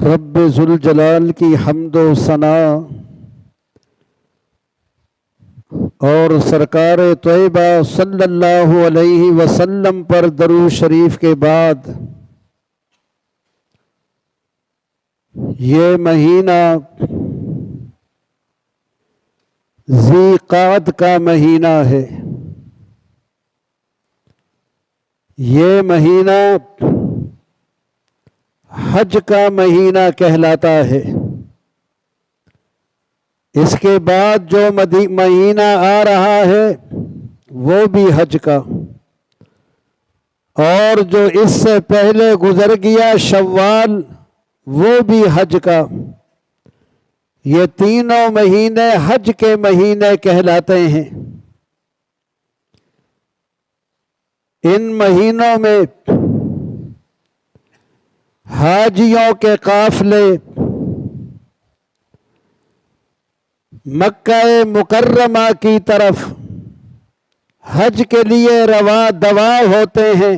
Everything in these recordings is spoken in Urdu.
رب ذوالجلال کی حمد و ثنا اور سرکار طیبہ صلی اللہ علیہ وسلم پر درود شریف کے بعد یہ مہینہ ذی قعد کا مہینہ ہے۔ یہ مہینہ حج کا مہینہ کہلاتا ہے۔ اس کے بعد جو مہینہ آ رہا ہے وہ بھی حج کا، اور جو اس سے پہلے گزر گیا شوال وہ بھی حج کا۔ یہ تینوں مہینے حج کے مہینے کہلاتے ہیں۔ ان مہینوں میں حاجیوں کے قافلے مکہ مکرمہ کی طرف حج کے لیے رواں دواں ہوتے ہیں۔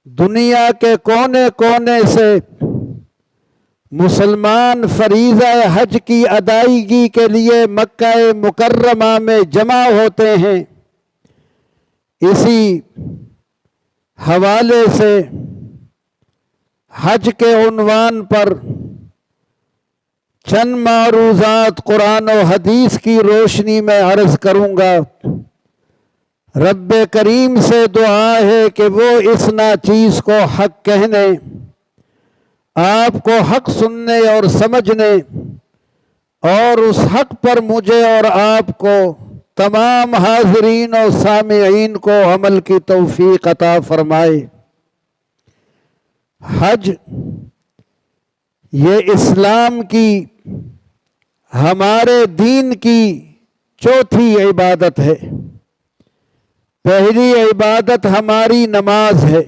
دنیا کے کونے کونے سے مسلمان فریضہ حج کی ادائیگی کے لیے مکہ مکرمہ میں جمع ہوتے ہیں۔ اسی حوالے سے حج کے عنوان پر چند معروضات قرآن و حدیث کی روشنی میں عرض کروں گا۔ رب کریم سے دعا ہے کہ وہ اس ناچیز کو حق کہنے، آپ کو حق سننے اور سمجھنے، اور اس حق پر مجھے اور آپ کو تمام حاضرین و سامعین کو عمل کی توفیق عطا فرمائے۔ حج یہ اسلام کی، ہمارے دین کی چوتھی عبادت ہے۔ پہلی عبادت ہماری نماز ہے،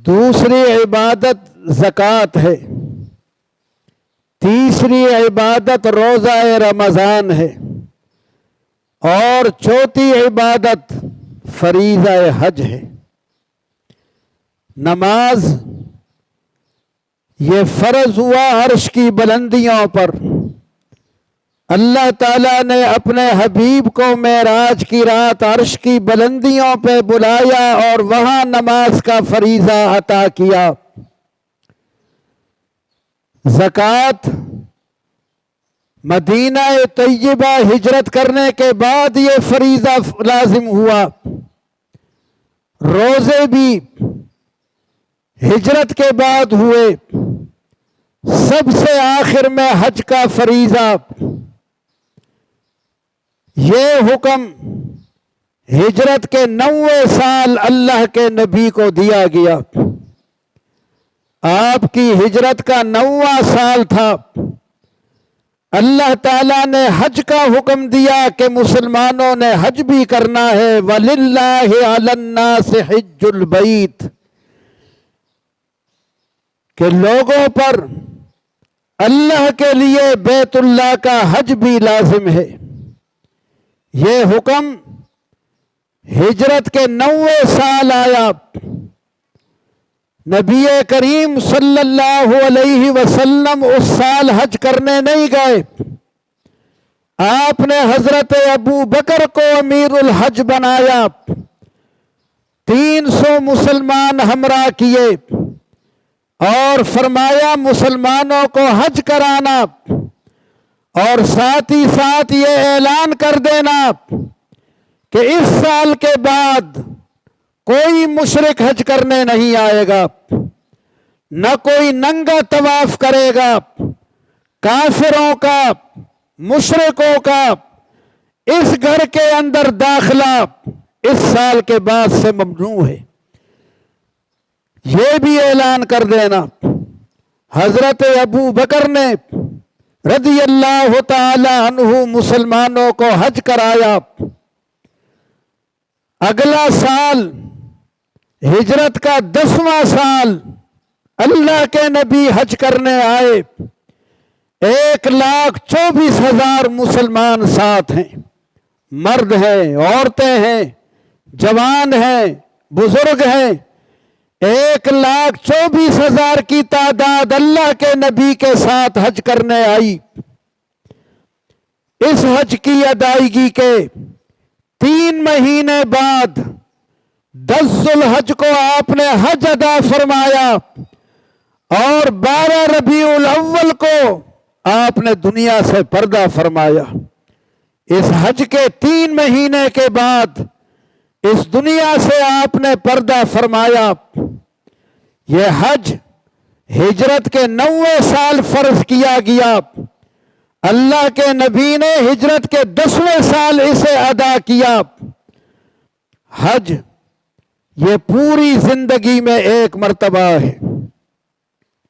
دوسری عبادت زکوٰۃ ہے، تیسری عبادت روزہ رمضان ہے، اور چوتھی عبادت فریضہ حج ہے۔ نماز یہ فرض ہوا عرش کی بلندیوں پر۔ اللہ تعالیٰ نے اپنے حبیب کو معراج کی رات عرش کی بلندیوں پہ بلایا اور وہاں نماز کا فریضہ عطا کیا۔ زکوٰۃ مدینہ طیبہ ہجرت کرنے کے بعد یہ فریضہ لازم ہوا۔ روزے بھی ہجرت کے بعد ہوئے۔ سب سے آخر میں حج کا فریضہ، یہ حکم ہجرت کے 9ویں سال اللہ کے نبی کو دیا گیا۔ آپ کی ہجرت کا 9واں سال تھا۔ اللہ تعالیٰ نے حج کا حکم دیا کہ مسلمانوں نے حج بھی کرنا ہے۔ وَلِلَّهِ عَلَى النَّاسِ حِجُّ الْبَيْتِ، کہ لوگوں پر اللہ کے لیے بیت اللہ کا حج بھی لازم ہے۔ یہ حکم ہجرت کے 9ویں سال آیا۔ نبی کریم صلی اللہ علیہ وسلم اس سال حج کرنے نہیں گئے۔ آپ نے حضرت ابو بکر کو امیر الحج بنایا، 300 مسلمان ہمراہ کیے، اور فرمایا مسلمانوں کو حج کرانا، اور ساتھ ہی ساتھ یہ اعلان کر دینا کہ اس سال کے بعد کوئی مشرک حج کرنے نہیں آئے گا، نہ کوئی ننگا طواف کرے گا۔ کافروں کا، مشرکوں کا اس گھر کے اندر داخلہ اس سال کے بعد سے ممنوع ہے۔ یہ بھی اعلان کر دینا۔ حضرت ابو بکر نے رضی اللہ تعالی عنہ مسلمانوں کو حج کرایا۔ اگلا سال ہجرت کا 10واں سال اللہ کے نبی حج کرنے آئے۔ 1,24,000 مسلمان ساتھ ہیں، مرد ہیں، عورتیں ہیں، جوان ہیں، بزرگ ہیں۔ 1,24,000 کی تعداد اللہ کے نبی کے ساتھ حج کرنے آئی۔ اس حج کی ادائیگی کے 3 مہینے بعد 10 ذوالحج کو آپ نے حج ادا فرمایا اور 12 ربیع الاول کو آپ نے دنیا سے پردہ فرمایا۔ اس حج کے 3 مہینے کے بعد اس دنیا سے آپ نے پردہ فرمایا۔ یہ حج ہجرت کے 90 سال فرض کیا گیا۔ اللہ کے نبی نے ہجرت کے 10ویں سال اسے ادا کیا۔ حج یہ پوری زندگی میں ایک مرتبہ ہے۔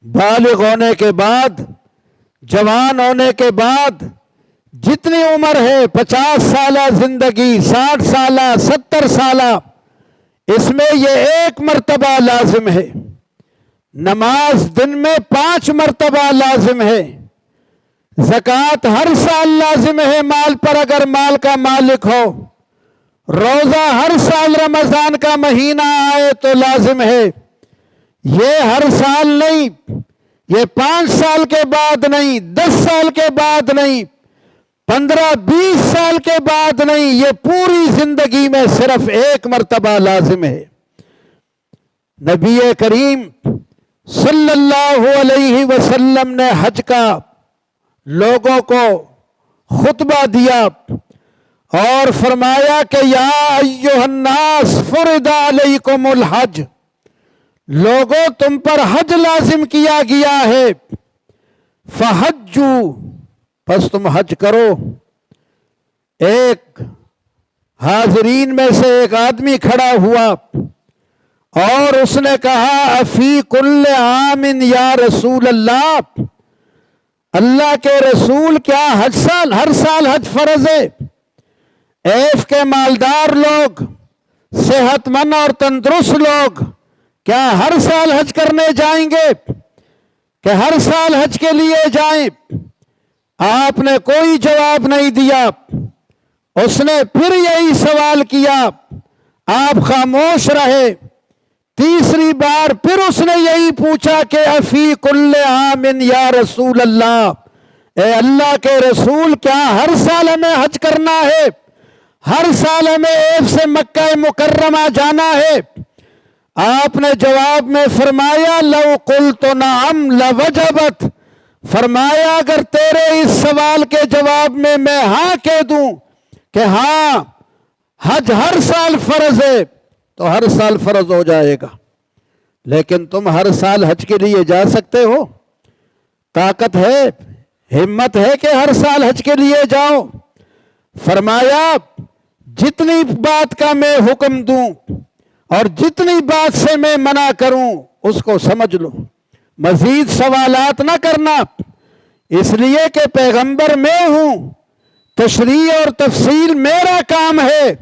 بالغ ہونے کے بعد، جوان ہونے کے بعد، جتنی عمر ہے، 50 سالہ زندگی، 60 سالہ، 70 سالہ، اس میں یہ ایک مرتبہ لازم ہے۔ نماز دن میں 5 مرتبہ لازم ہے۔ زکوٰۃ ہر سال لازم ہے مال پر اگر مال کا مالک ہو۔ روزہ ہر سال رمضان کا مہینہ آئے تو لازم ہے۔ یہ ہر سال نہیں، یہ 5 سال کے بعد نہیں، 10 سال کے بعد نہیں، 15-20 سال کے بعد نہیں، یہ پوری زندگی میں صرف ایک مرتبہ لازم ہے۔ نبی کریم صلی اللہ علیہ وسلم نے حج کا لوگوں کو خطبہ دیا اور فرمایا کہ یا ایھا الناس فرض علیکم الحج، لوگوں تم پر حج لازم کیا گیا ہے، فحجوا، پس تم حج کرو۔ ایک حاضرین میں سے ایک آدمی کھڑا ہوا اور اس نے کہا افی کل عام یا رسول اللہ، اللہ کے رسول کیا ہر سال حج فرض ہے؟ ایف کے مالدار لوگ، صحت مند اور تندرست لوگ کیا ہر سال حج کرنے جائیں گے کہ ہر سال حج کے لیے جائیں؟ آپ نے کوئی جواب نہیں دیا۔ اس نے پھر یہی سوال کیا، آپ خاموش رہے۔ تیسری بار پھر اس نے یہی پوچھا کہ افی کل عام یا رسول اللہ، اے اللہ کے رسول کیا ہر سال ہمیں حج کرنا ہے؟ ہر سال ہمیں ایف سے مکہ مکرمہ جانا ہے؟ آپ نے جواب میں فرمایا لو قلت نعم لوجبت، فرمایا اگر تیرے اس سوال کے جواب میں ہاں کہہ دوں کہ ہاں حج ہر سال فرض ہے تو ہر سال فرض ہو جائے گا، لیکن تم ہر سال حج کے لیے جا سکتے ہو؟ طاقت ہے، ہمت ہے کہ ہر سال حج کے لیے جاؤ؟ فرمایا جتنی بات کا میں حکم دوں اور جتنی بات سے میں منع کروں اس کو سمجھ لو، مزید سوالات نہ کرنا، اس لیے کہ پیغمبر میں ہوں، تشریح اور تفصیل میرا کام ہے۔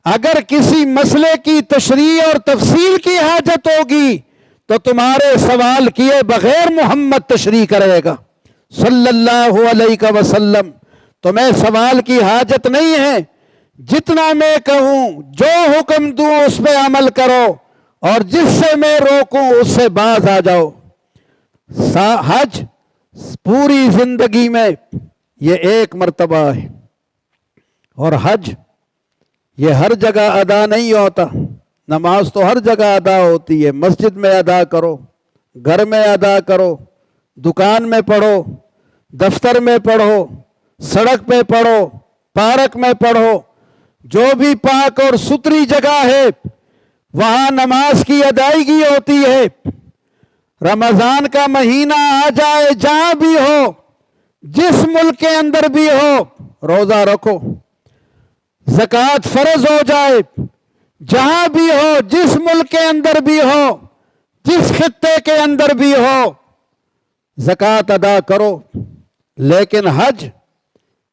اگر کسی مسئلے کی تشریح اور تفصیل کی حاجت ہوگی تو تمہارے سوال کیے بغیر محمد تشریح کرے گا صلی اللہ علیہ وسلم۔ تمہیں سوال کی حاجت نہیں ہے، جتنا میں کہوں، جو حکم دوں اس پہ عمل کرو اور جس سے میں روکوں اس سے باز آ جاؤ۔ حج پوری زندگی میں یہ ایک مرتبہ ہے، اور حج یہ ہر جگہ ادا نہیں ہوتا۔ نماز تو ہر جگہ ادا ہوتی ہے، مسجد میں ادا کرو، گھر میں ادا کرو، دکان میں پڑھو، دفتر میں پڑھو، سڑک پہ پڑھو، پارک میں پڑھو، جو بھی پاک اور ستھری جگہ ہے وہاں نماز کی ادائیگی ہوتی ہے۔ رمضان کا مہینہ آ جائے، جہاں بھی ہو، جس ملک کے اندر بھی ہو، روزہ رکھو۔ زکوٰۃ فرض ہو جائے، جہاں بھی ہو، جس ملک کے اندر بھی ہو، جس خطے کے اندر بھی ہو، زکوٰۃ ادا کرو۔ لیکن حج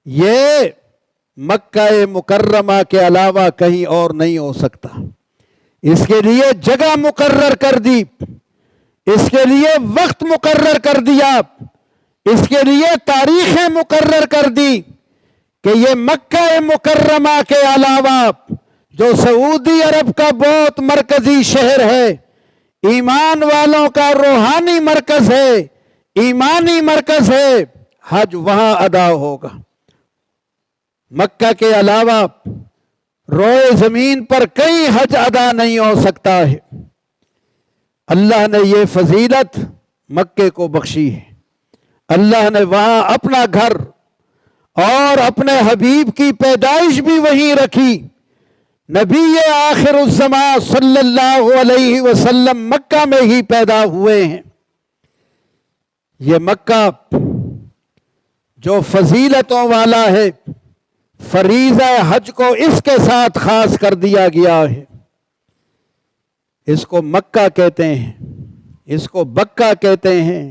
یہ مکہ مکرمہ کے علاوہ کہیں اور نہیں ہو سکتا۔ اس کے لیے جگہ مقرر کر دی، اس کے لیے وقت مقرر کر دیا، اس کے لیے تاریخیں مقرر کر دی کہ یہ مکہ مکرمہ کے علاوہ جو سعودی عرب کا بہت مرکزی شہر ہے، ایمان والوں کا روحانی مرکز ہے، ایمانی مرکز ہے، حج وہاں ادا ہوگا۔ مکہ کے علاوہ روئے زمین پر کئی حج ادا نہیں ہو سکتا ہے۔ اللہ نے یہ فضیلت مکے کو بخشی ہے۔ اللہ نے وہاں اپنا گھر اور اپنے حبیب کی پیدائش بھی وہیں رکھی۔ نبی آخر الزمان صلی اللہ علیہ وسلم مکہ میں ہی پیدا ہوئے ہیں۔ یہ مکہ جو فضیلتوں والا ہے، فریضہ حج کو اس کے ساتھ خاص کر دیا گیا ہے۔ اس کو مکہ کہتے ہیں، اس کو بکہ کہتے ہیں،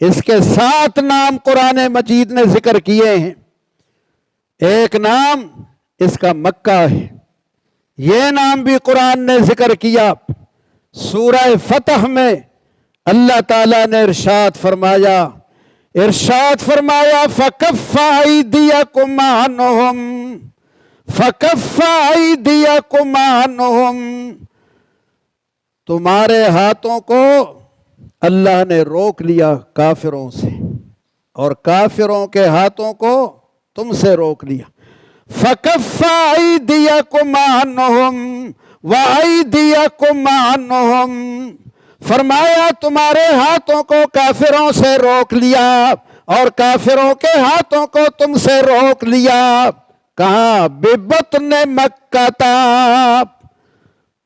اس کے 7 نام قرآن مجید نے ذکر کیے ہیں۔ ایک نام اس کا مکہ ہے، یہ نام بھی قرآن نے ذکر کیا۔ سورہ فتح میں اللہ تعالیٰ نے ارشاد فرمایا فَكَفَّ أَيْدِيَكُمْ عَنْهُمْ فَكَفَّ أَيْدِيَكُمْ عَنْهُمْ، تمہارے ہاتھوں کو اللہ نے روک لیا کافروں سے، اور کافروں کے ہاتھوں کو تم سے روک لیا۔ فَكَفَّ أَيْدِيَكُمْ عَنْهُمْ وَأَيْدِيَكُمْ عَنْهُمْ، فرمایا تمہارے ہاتھوں کو کافروں سے روک لیا اور کافروں کے ہاتھوں کو تم سے روک لیا۔ کہاں؟ بِبَطْنِ مَکَّةَ،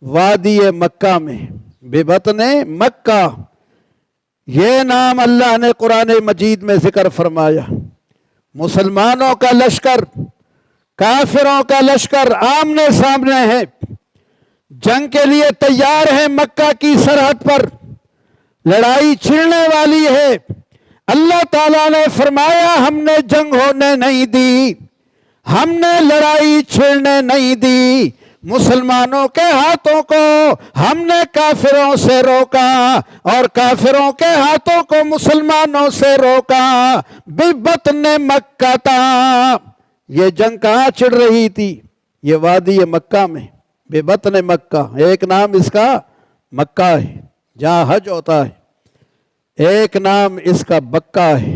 وادی مکہ میں، بِبَطْنِ مکہ، یہ نام اللہ نے قرآن مجید میں ذکر فرمایا۔ مسلمانوں کا لشکر کافروں کا لشکر آمنے سامنے ہے، جنگ کے لیے تیار ہے، مکہ کی سرحد پر لڑائی چھڑنے والی ہے۔ اللہ تعالیٰ نے فرمایا ہم نے جنگ ہونے نہیں دی، ہم نے لڑائی چھڑنے نہیں دی، مسلمانوں کے ہاتھوں کو ہم نے کافروں سے روکا اور کافروں کے ہاتھوں کو مسلمانوں سے روکا۔ بِبَطْنِ مَکَّةَ، یہ جنگ کہاں چھڑ رہی تھی؟ یہ وادی مکہ میں، بِبَطْنِ مکہ، ایک نام اس کا مکہ ہے جہاں حج ہوتا ہے، ایک نام اس کا بکہ ہے۔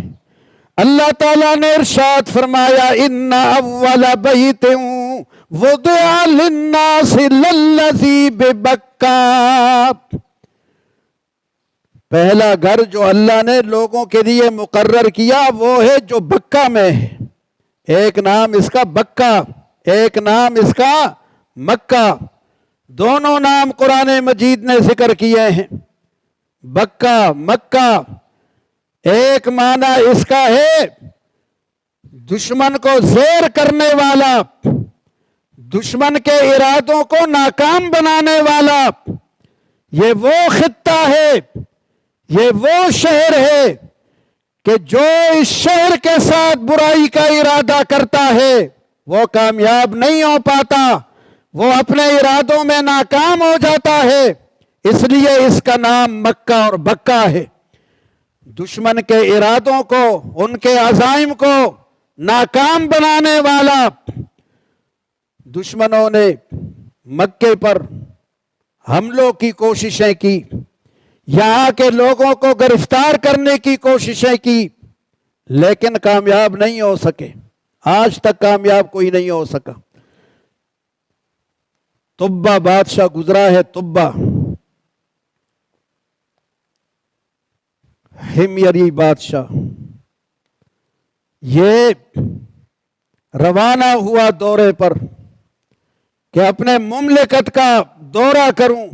اللہ تعالیٰ نے ارشاد فرمایا ان اول بیت وضع للناس للذی ببکہ، پہلا گھر جو اللہ نے لوگوں کے لیے مقرر کیا وہ ہے جو بکہ میں ہے۔ ایک نام اس کا بکہ، ایک نام اس کا مکہ، دونوں نام قرآن مجید نے ذکر کیے ہیں۔ بکہ، مکہ، ایک معنی اس کا ہے دشمن کو زیر کرنے والا، دشمن کے ارادوں کو ناکام بنانے والا۔ یہ وہ خطہ ہے، یہ وہ شہر ہے کہ جو اس شہر کے ساتھ برائی کا ارادہ کرتا ہے وہ کامیاب نہیں ہو پاتا، وہ اپنے ارادوں میں ناکام ہو جاتا ہے، اس لیے اس کا نام مکہ اور بکہ ہے۔ دشمن کے ارادوں کو، ان کے عزائم کو ناکام بنانے والا۔ دشمنوں نے مکے پر حملوں کی کوششیں کی، یہاں کے لوگوں کو گرفتار کرنے کی کوششیں کی، لیکن کامیاب نہیں ہو سکے، آج تک کامیاب کوئی نہیں ہو سکا۔ طبہ بادشاہ گزرا ہے، طبہ ہمیری بادشاہ، یہ روانہ ہوا دورے پر کہ اپنے مملکت کا دورہ کروں۔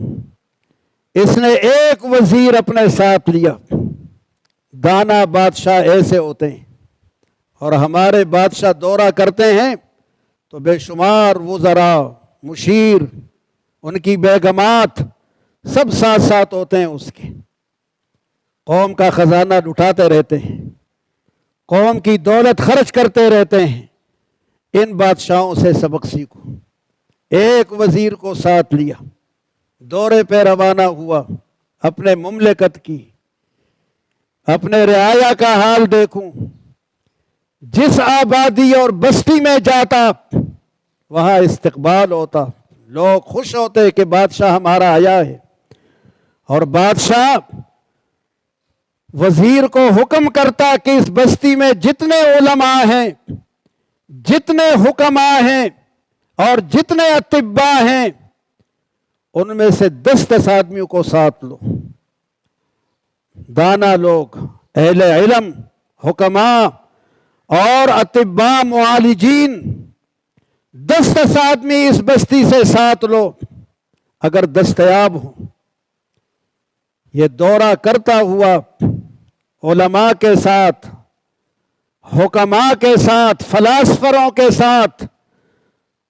اس نے ایک وزیر اپنے ساتھ لیا۔ دانا بادشاہ ایسے ہوتے ہیں، اور ہمارے بادشاہ دورہ کرتے ہیں تو بے شمار وزراء، مشیر، ان کی بیگمات سب ساتھ ساتھ ہوتے ہیں اس کے۔ قوم کا خزانہ لٹاتے رہتے ہیں، قوم کی دولت خرچ کرتے رہتے ہیں۔ ان بادشاہوں سے سبق سیکھو۔ ایک وزیر کو ساتھ لیا، دورے پہ روانہ ہوا، اپنے مملکت کی، اپنے رعایا کا حال دیکھوں۔ جس آبادی اور بستی میں جاتا وہاں استقبال ہوتا، لوگ خوش ہوتے کہ بادشاہ ہمارا آیا ہے، اور بادشاہ وزیر کو حکم کرتا کہ اس بستی میں جتنے علماء ہیں، جتنے حکماء ہیں اور جتنے اطباء ہیں، ان میں سے 10 آدمیوں کو ساتھ لو، دانا لوگ، اہل علم، حکماء اور اطباء معالجین، 10 آدمی اس بستی سے ساتھ لو اگر دستیاب ہو۔ یہ دورہ کرتا ہوا علماء کے ساتھ، حکماء کے ساتھ، فلاسفروں کے ساتھ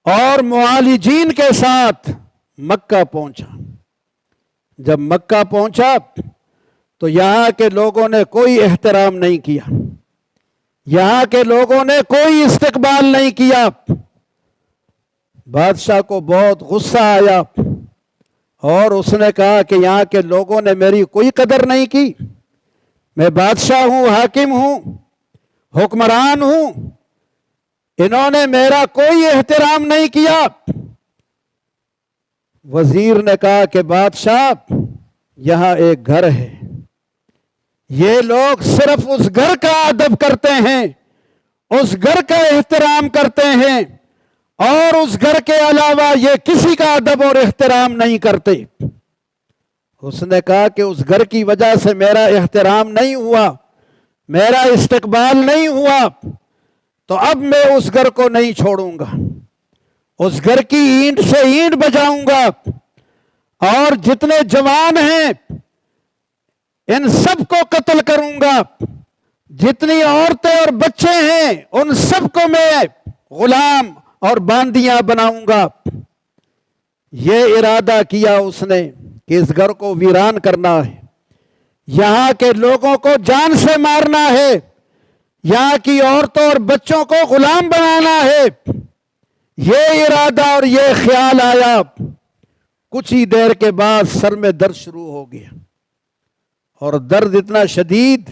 اور معالجین کے ساتھ مکہ پہنچا۔ جب مکہ پہنچا تو یہاں کے لوگوں نے کوئی احترام نہیں کیا، یہاں کے لوگوں نے کوئی استقبال نہیں کیا۔ بادشاہ کو بہت غصہ آیا اور اس نے کہا کہ یہاں کے لوگوں نے میری کوئی قدر نہیں کی، میں بادشاہ ہوں، حاکم ہوں، حکمران ہوں، انہوں نے میرا کوئی احترام نہیں کیا۔ وزیر نے کہا کہ بادشاہ یہاں ایک گھر ہے، یہ لوگ صرف اس گھر کا ادب کرتے ہیں، اس گھر کا احترام کرتے ہیں، اور اس گھر کے علاوہ یہ کسی کا ادب اور احترام نہیں کرتے۔ اس نے کہا کہ اس گھر کی وجہ سے میرا احترام نہیں ہوا، میرا استقبال نہیں ہوا، تو اب میں اس گھر کو نہیں چھوڑوں گا، اس گھر کی اینٹ سے اینٹ بجاؤں گا، اور جتنے جوان ہیں ان سب کو قتل کروں گا، جتنی عورتیں اور بچے ہیں ان سب کو میں غلام اور باندیاں بناؤں گا۔ یہ ارادہ کیا اس نے کہ اس گھر کو ویران کرنا ہے، یہاں کے لوگوں کو جان سے مارنا ہے، یہاں کی عورتوں اور بچوں کو غلام بنانا ہے۔ یہ ارادہ اور یہ خیال آیا، کچھ ہی دیر کے بعد سر میں درد شروع ہو گیا، اور درد اتنا شدید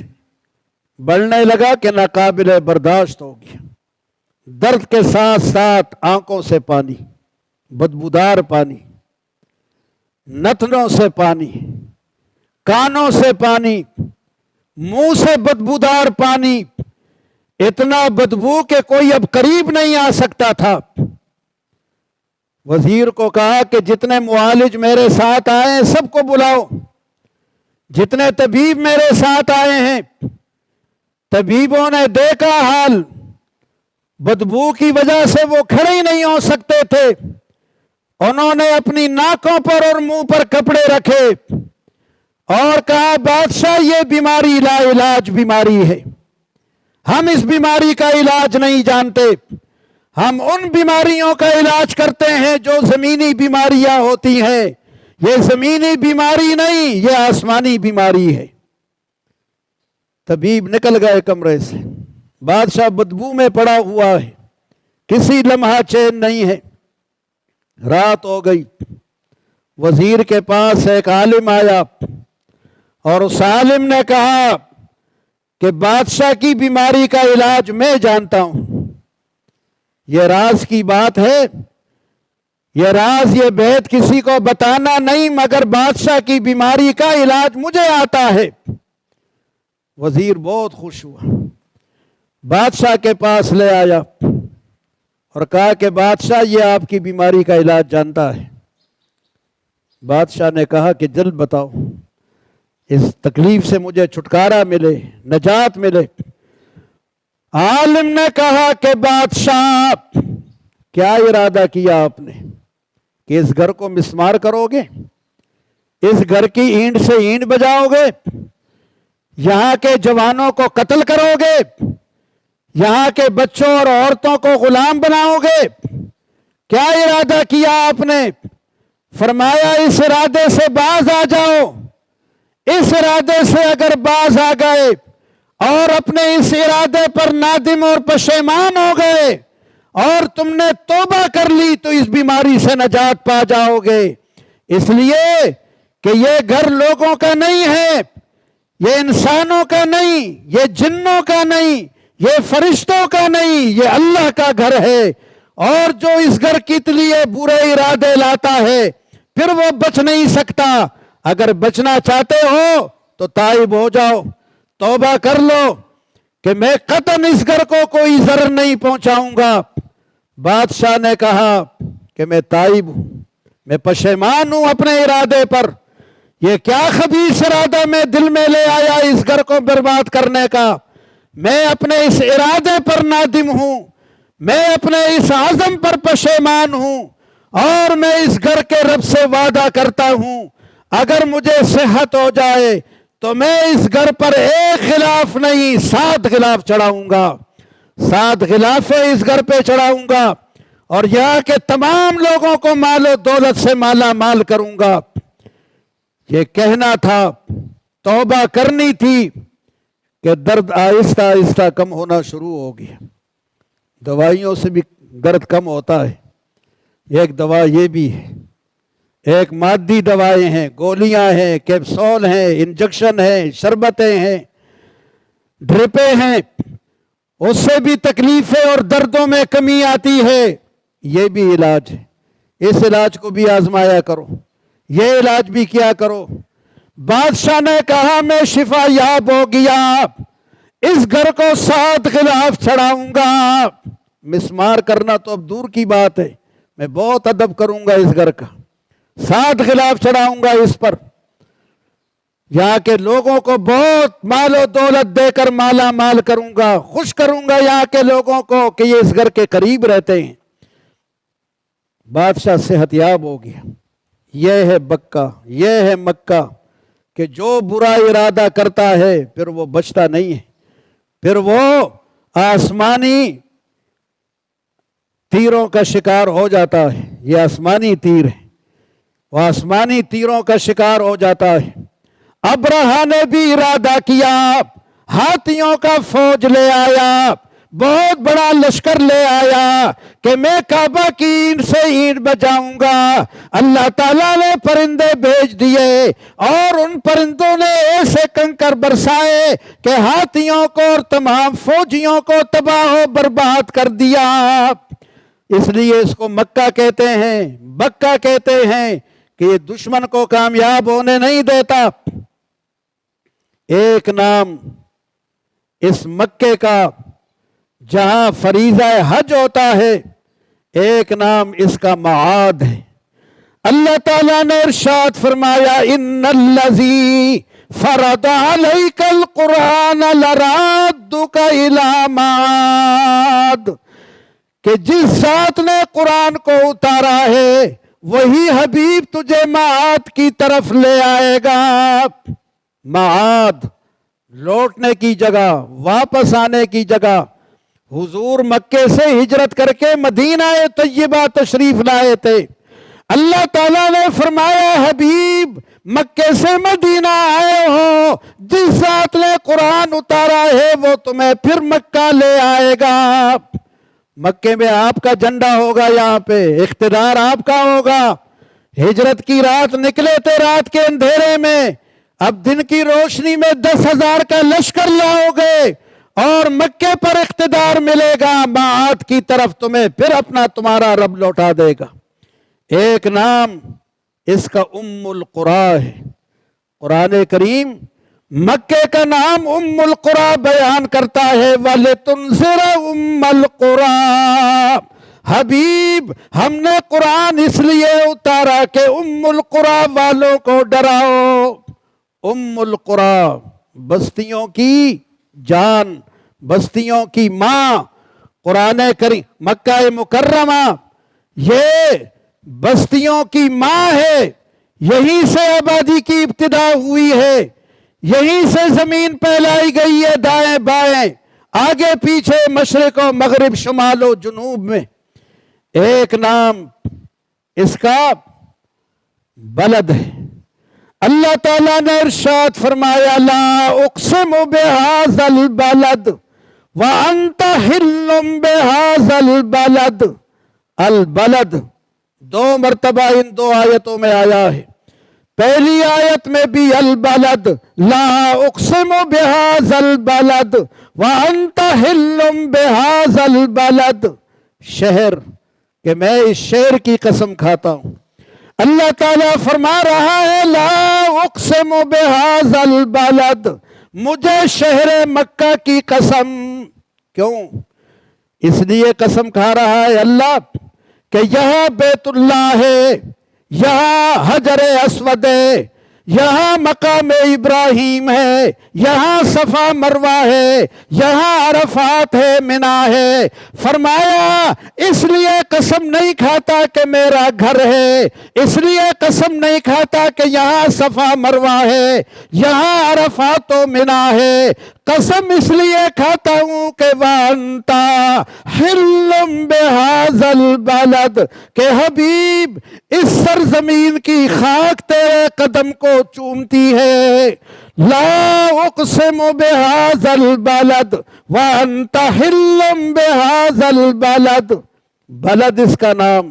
بڑھنے لگا کہ ناقابل برداشت ہو گیا۔ درد کے ساتھ ساتھ آنکھوں سے پانی، بدبودار پانی، نتنوں سے پانی، کانوں سے پانی، منہ سے بدبودار پانی، اتنا بدبو کہ کوئی اب قریب نہیں آ سکتا تھا۔ وزیر کو کہا کہ جتنے معالج میرے ساتھ آئے ہیں سب کو بلاؤ، جتنے طبیب میرے ساتھ آئے ہیں۔ طبیبوں نے دیکھا حال، بدبو کی وجہ سے وہ کھڑے ہی نہیں ہو سکتے تھے، انہوں نے اپنی ناکوں پر اور منہ پر کپڑے رکھے اور کہا بادشاہ یہ بیماری لا علاج بیماری ہے، ہم اس بیماری کا علاج نہیں جانتے، ہم ان بیماریوں کا علاج کرتے ہیں جو زمینی بیماریاں ہوتی ہیں، یہ زمینی بیماری نہیں، یہ آسمانی بیماری ہے۔ طبیب نکل گئے کمرے سے، بادشاہ بدبو میں پڑا ہوا ہے، کسی لمحہ چین نہیں ہے۔ رات ہو گئی، وزیر کے پاس ایک عالم آیا اور اس عالم نے کہا کہ بادشاہ کی بیماری کا علاج میں جانتا ہوں، یہ راز کی بات ہے، یہ راز، یہ بید کسی کو بتانا نہیں، مگر بادشاہ کی بیماری کا علاج مجھے آتا ہے۔ وزیر بہت خوش ہوا، بادشاہ کے پاس لے آیا اور کہا کہ بادشاہ یہ آپ کی بیماری کا علاج جانتا ہے۔ بادشاہ نے کہا کہ جلد بتاؤ، اس تکلیف سے مجھے چھٹکارا ملے، نجات ملے۔ عالم نے کہا کہ بادشاہ کیا ارادہ کیا آپ نے کہ اس گھر کو مسمار کرو گے، اس گھر کی اینٹ سے اینٹ بجاؤ گے، یہاں کے جوانوں کو قتل کرو گے، یہاں کے بچوں اور عورتوں کو غلام بناؤ گے، کیا ارادہ کیا آپ نے؟ فرمایا اس ارادے سے باز آ جاؤ، اس ارادے سے اگر باز آ گئے اور اپنے اس ارادے پر نادم اور پشیمان ہو گئے اور تم نے توبہ کر لی تو اس بیماری سے نجات پا جاؤ گے، اس لیے کہ یہ گھر لوگوں کا نہیں ہے، یہ انسانوں کا نہیں، یہ جنوں کا نہیں، یہ فرشتوں کا نہیں، یہ اللہ کا گھر ہے، اور جو اس گھر کے لیے برے ارادے لاتا ہے پھر وہ بچ نہیں سکتا۔ اگر بچنا چاہتے ہو تو تائب ہو جاؤ، توبہ کر لو کہ میں قطعاً اس گھر کو کوئی ضرر نہیں پہنچاؤں گا۔ بادشاہ نے کہا کہ میں تائب ہوں، میں پشیمان ہوں اپنے ارادے پر، یہ کیا خبیث ارادہ میں دل میں لے آیا اس گھر کو برباد کرنے کا، میں اپنے اس ارادے پر نادم ہوں، میں اپنے اس عزم پر پشیمان ہوں، اور میں اس گھر کے رب سے وعدہ کرتا ہوں اگر مجھے صحت ہو جائے تو میں اس گھر پر ایک غلاف نہیں 7 غلاف چڑھاؤں گا، 7 غلافیں اس گھر پہ چڑھاؤں گا، اور یہاں کے تمام لوگوں کو مال و دولت سے مالا مال کروں گا۔ یہ کہنا تھا، توبہ کرنی تھی کہ درد آہستہ آہستہ کم ہونا شروع ہو گیا۔ دوائیوں سے بھی درد کم ہوتا ہے، ایک دوا یہ بھی ہے، ایک مادی دوائیں ہیں، گولیاں ہیں، کیپسول ہیں، انجیکشن ہیں، شربتیں ہیں، ڈرپیں ہیں، اس سے بھی تکلیفیں اور دردوں میں کمی آتی ہے۔ یہ بھی علاج ہے، اس علاج کو بھی آزمایا کرو، یہ علاج بھی کیا کرو۔ بادشاہ نے کہا میں شفا یاب ہو گیا، اس گھر کو 7 غلاف چڑھاؤں گا۔ مسمار کرنا تو اب دور کی بات ہے، میں بہت ادب کروں گا اس گھر کا، 7 غلاف چڑھاؤں گا اس پر، یہاں کے لوگوں کو بہت مال و دولت دے کر مالا مال کروں گا، خوش کروں گا یہاں کے لوگوں کو کہ یہ اس گھر کے قریب رہتے ہیں۔ بادشاہ صحت یاب ہو گیا۔ یہ ہے بکہ، یہ ہے مکہ کہ جو برا ارادہ کرتا ہے پھر وہ بچتا نہیں ہے، پھر وہ آسمانی تیروں کا شکار ہو جاتا ہے۔ یہ آسمانی تیر ہے، وہ آسمانی تیروں کا شکار ہو جاتا ہے۔ ابرہہ نے بھی ارادہ کیا، ہاتھیوں کا فوج لے آیا، بہت بڑا لشکر لے آیا کہ میں کعبہ کی اینٹ سے اینٹ بجاؤں گا۔ اللہ تعالیٰ نے پرندے بھیج دیے اور ان پرندوں نے ایسے کنکر برسائے کہ ہاتھیوں کو اور تمام فوجیوں کو تباہ و برباد کر دیا۔ اس لیے اس کو مکہ کہتے ہیں، بکہ کہتے ہیں کہ یہ دشمن کو کامیاب ہونے نہیں دیتا۔ ایک نام اس مکے کا جہاں فریضہ حج ہوتا ہے، ایک نام اس کا معاد ہے۔ اللہ تعالیٰ نے ارشاد فرمایا ان الذی فرض علیک القرآن لرادک الی معاد، کہ جس ذات نے قرآن کو اتارا ہے وہی حبیب تجھے معاد کی طرف لے آئے گا۔ معاد لوٹنے کی جگہ، واپس آنے کی جگہ۔ حضور مکے سے ہجرت کر کے مدینہ طیبہ تشریف لائے تھے، اللہ تعالیٰ نے فرمایا حبیب مکے سے مدینہ آئے ہو، جس ذات نے قرآن اتارا ہے وہ تمہیں پھر مکہ لے آئے گا۔ مکے میں آپ کا جھنڈا ہوگا، یہاں پہ اقتدار آپ کا ہوگا۔ ہجرت کی رات نکلے تھے رات کے اندھیرے میں، اب دن کی روشنی میں 10,000 کا لشکر لاؤ گے اور مکے پر اقتدار ملے گا، معاد کی طرف تمہیں پھر تمہارا رب لوٹا دے گا۔ ایک نام اس کا ام القری ہے۔ قرآن کریم مکے کا نام ام القری بیان کرتا ہے، وَلِتُنذِرَ أُمَّ الْقُرَىٰ۔ حبیب ہم نے قرآن اس لیے اتارا کہ ام القری والوں کو ڈراؤ۔ ام القری بستیوں کی جان، بستیوں کی ماں۔ قرآن کریم مکہ مکرمہ یہ بستیوں کی ماں ہے، یہیں سے آبادی کی ابتدا ہوئی ہے، یہیں سے زمین پھیلائی گئی ہے، دائیں بائیں، آگے پیچھے، مشرق و مغرب، شمال و جنوب میں۔ ایک نام اس کا بلد ہے۔ اللہ تعالیٰ نے ارشاد فرمایا لا اقسم بہذا البلد وانت حل بہذا البلد۔ البلد 2 مرتبہ ان 2 آیتوں میں آیا ہے۔ پہلی آیت میں بھی البلد، لا اقسم بہذا البلد وانت حل بہذا البلد، شہر، کہ میں اس شہر کی قسم کھاتا ہوں۔ اللہ تعالیٰ فرما رہا ہے لا اقسم بہذا البلد، مجھے شہر مکہ کی قسم. کیوں؟ اس لیے قسم کھا رہا ہے اللہ کہ یہاں بیت اللہ ہے، یہاں حجر اسود ہے، یہاں مقام ابراہیم ہے، یہاں صفا مروہ ہے، یہاں عرفات ہے، منا ہے. فرمایا اس لیے قسم نہیں کھاتا کہ میرا گھر ہے، اس لیے قسم نہیں کھاتا کہ یہاں صفا مروہ ہے، یہاں عرفات و منا ہے. قسم اس لیے کھاتا ہوں کہ وانتا حلم بہذا البلد، کہ حبیب اس سرزمین کی خاک تیرے قدم کو چومتی ہے. لا اقسم بہذا البلد وانت حلم بہذا البلد. بلد اس کا نام،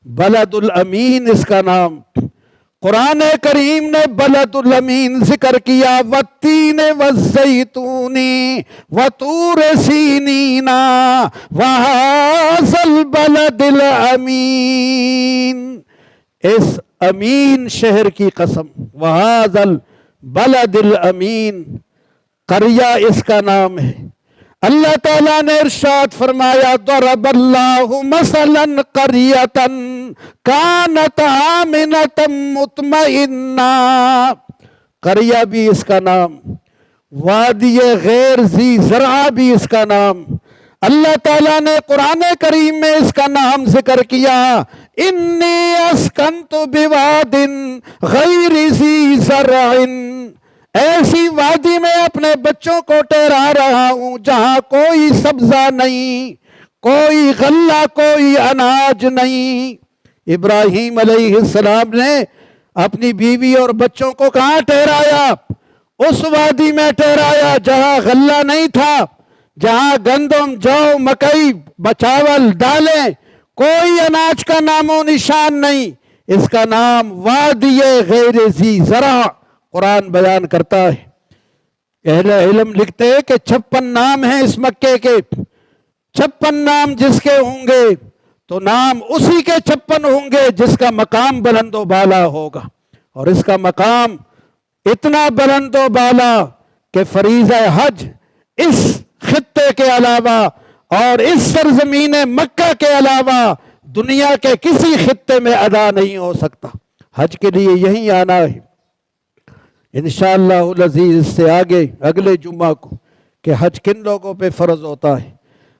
بلد الامین اس کا نام. قرآن کریم نے بلد الامین ذکر کیا، والتین والزیتون وطور سینین وہذا البلد الامین. اس امین شہر کی قسم، وہذا البلد الامین، قریہ اس کا نام ہے. اللہ تعالیٰ نے ارشاد فرمایا ضرب اللہ مثلا قریۃ کانت آمنۃ مطمئنہ. قریہ بھی اس کا نام، وادی غیر ذی زرع بھی اس کا نام. اللہ تعالیٰ نے قرآن کریم میں اس کا نام ذکر کیا، انی اسکنت بواد غیر ذی زرع، ایسی وادی میں اپنے بچوں کو ٹھہرا رہا ہوں جہاں کوئی سبزہ نہیں، کوئی غلہ، کوئی اناج نہیں. ابراہیم علیہ السلام نے اپنی بیوی اور بچوں کو کہاں ٹھہرایا؟ اس وادی میں ٹھہرایا جہاں غلہ نہیں تھا، جہاں گندم، جو، مکئی، چاول، دالیں، کوئی اناج کا نام و نشان نہیں. اس کا نام وادی غیر ذی زرع قرآن بیان کرتا ہے. اہل علم لکھتے ہیں کہ 56 نام ہیں اس مکے کے. 56 نام جس کے ہوں گے تو نام اسی کے 56 ہوں گے جس کا مقام بلند و بالا ہوگا. اور اس کا مقام اتنا بلند و بالا کہ فریضہ حج اس خطے کے علاوہ اور اس سرزمین مکہ کے علاوہ دنیا کے کسی خطے میں ادا نہیں ہو سکتا. حج کے لیے یہیں آنا ہے انشاءاللہ العزیز. اس سے آگے اگلے جمعہ کو کہ حج کن لوگوں پہ فرض ہوتا ہے،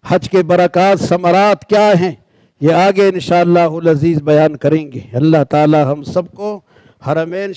حج کے برکات ثمرات کیا ہیں، یہ آگے انشاءاللہ العزیز بیان کریں گے. اللہ تعالی ہم سب کو حرمین